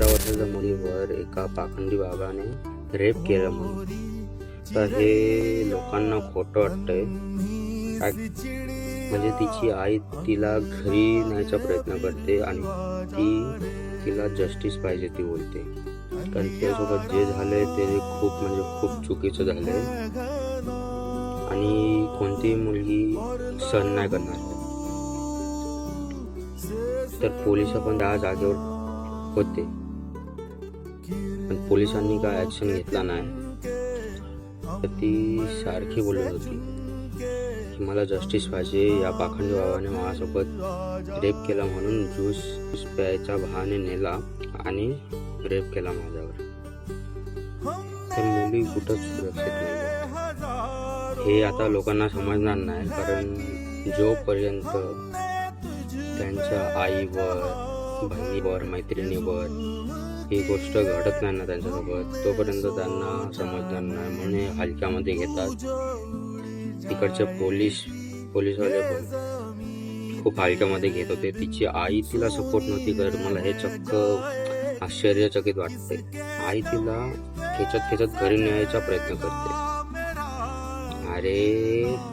वर्षाच्या मुलीवर एका पाखंडी बाबाने रेप केलं म्हणून तर हे लोकांना खोटं वाटतंय. म्हणजे तिची आई तिला घरी न्यायचा प्रयत्न करते आणि तिला जस्टिस पाहिजे ती बोलते. कारण त्यासोबत जे झालंय ते खूप चुकीचं झालंय आणि कोणतीही मुलगी सहन नाही करणार. तर पोलिस पण त्या जागेवर होते पण पोलिसांनी काय ऍक्शन घेतला नाही. तर ती सारखी बोलत होती की मला जस्टिस पाहिजे. या पाखंडी बाबाने माझ्यासोबत रेप केला म्हणून ज्यूस प्यायचा बहाणे नेला आणि रेप केला माझ्यावर. तर मुली कुठंच सुरक्षित नाही. हे आता लोकांना समजणार नाही कारण जोपर्यंत त्यांच्या आईवर, बहिणीवर, मैत्रिणीवर ही गोष्ट घडत नाही ना त्यांच्यासोबत, तोपर्यंत त्यांना समजणार नाही. म्हणून हलक्यामध्ये घेतात. तिकडचे पोलीसवाले पण खूप हलक्यामध्ये घेत होते. तिची आई तिला सपोर्ट नव्हती करत. मला हे चक्क आश्चर्यचकित वाटते. आई तिला खेचत घरी न्यायचा प्रयत्न करते. अरे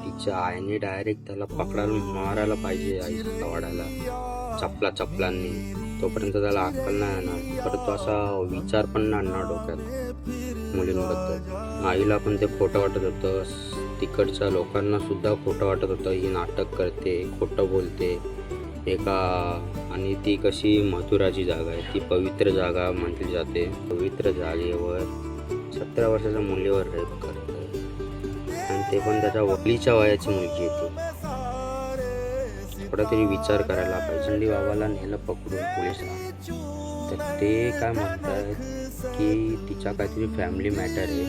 तिच्या आईने डायरेक्ट त्याला पकडायला मारायला पाहिजे आईला वाढायला चपलांनी. तोपर्यंत त्याला अक्कल नाही येणार. परत तो असा विचार पण नाही आणणार डोक्यात मुलींबद्दल. आईला पण ते खोटं वाटत होतं. तिकडच्या लोकांना सुद्धा खोटं वाटत होतं. ही नाटक करते, खोटं बोलते आणि ती कशी मथुराची जागा आहे, ती पवित्र जागा म्हटली जाते. पवित्र जागेवर 17 वर्षाच्या मुलीवर रेप करते आणि ते पण त्याच्या वडिलीच्या वयाची मुलगी आहे. थोडा तरी विचार करायला पाहिजे. पाखंडी बाबाला नेलं पकडून पोलिसला. तर ते काय म्हणतात की तिच्या काहीतरी फॅमिली मॅटर आहे,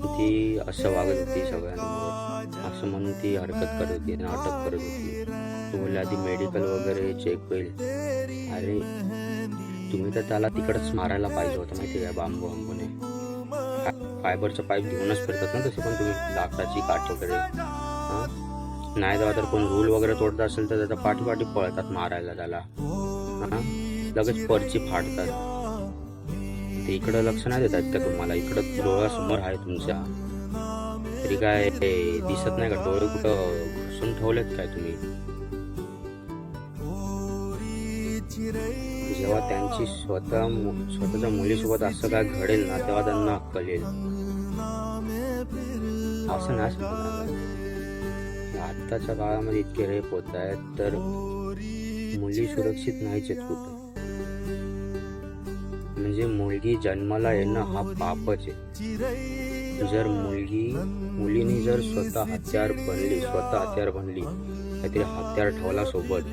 ती असं वागत होती सगळ्यांवर, असं म्हणून ती हरकत करत होती, नाटक करत होती. तो बोलले आधी मेडिकल वगैरे चेक होईल. अरे तुम्ही तर त्याला तिकडच मारायला पाहिजे होतं माहिती आहे. बांबूने फायबरचा पाईप घेऊनच फिरतात ना तसे पण तुम्ही, लाकडाची काठ वगैरे. नाही तेव्हा तर कोण रूल वगैरे तोडत असेल तर त्याच्या पाठी पळतात मारायला त्याला. लगेच पर्ची फाडतात. ते इकडं लक्ष नाही देतात का तुम्हाला? इकडं डोळ्यासमोर आहे तुमच्या, तरी काय दिसत नाही का? डोळे कुठं घुसून ठेवलेत काय तुम्ही? जेव्हा त्यांची स्वतःच्या मुलीसोबत असं काय घडेल ना तेव्हा त्यांना अक्कल येईल. असं नाही समजणार. आत्ताच्या काळामध्ये इतके रेप होत आहेत तर मुली सुरक्षित नाहीच आहेत कुठं. म्हणजे मुलगी जन्माला येणं हा पापच आहे. जर मुलीने जर स्वतः हत्यार बनली, काहीतरी हत्यार ठेवला सोबत,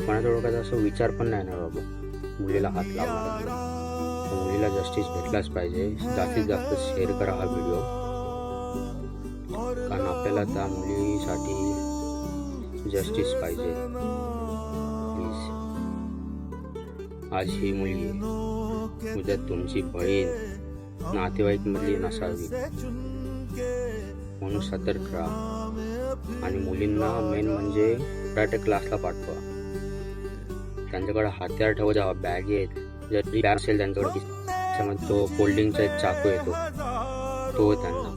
कोणाच्या डोक्यात असं विचार पण नाही ना बाबा मुलीला हात लावणार. मुलीला जस्टिस भेटलाच पाहिजे. जास्तीत जास्त शेअर करा हा व्हिडिओ, कारण आपल्याला त्या मुलीसाठी जस्टिस पाहिजे. प्लीज. आज ही मुलगी, उद्या तुमची बहीण नातेवाईक मधली नसावी, म्हणून सतर्क राहा. आणि मुलींना मेन म्हणजे कराटे क्लासला पाठवा. त्यांच्याकडे हत्यार ठेवा, जेव्हा बॅग आहेत, जर बॅग असेल त्यांच्याकडे त्याच्यामध्ये तो फोल्डिंगचा एक चाकू येतो तो त्यांना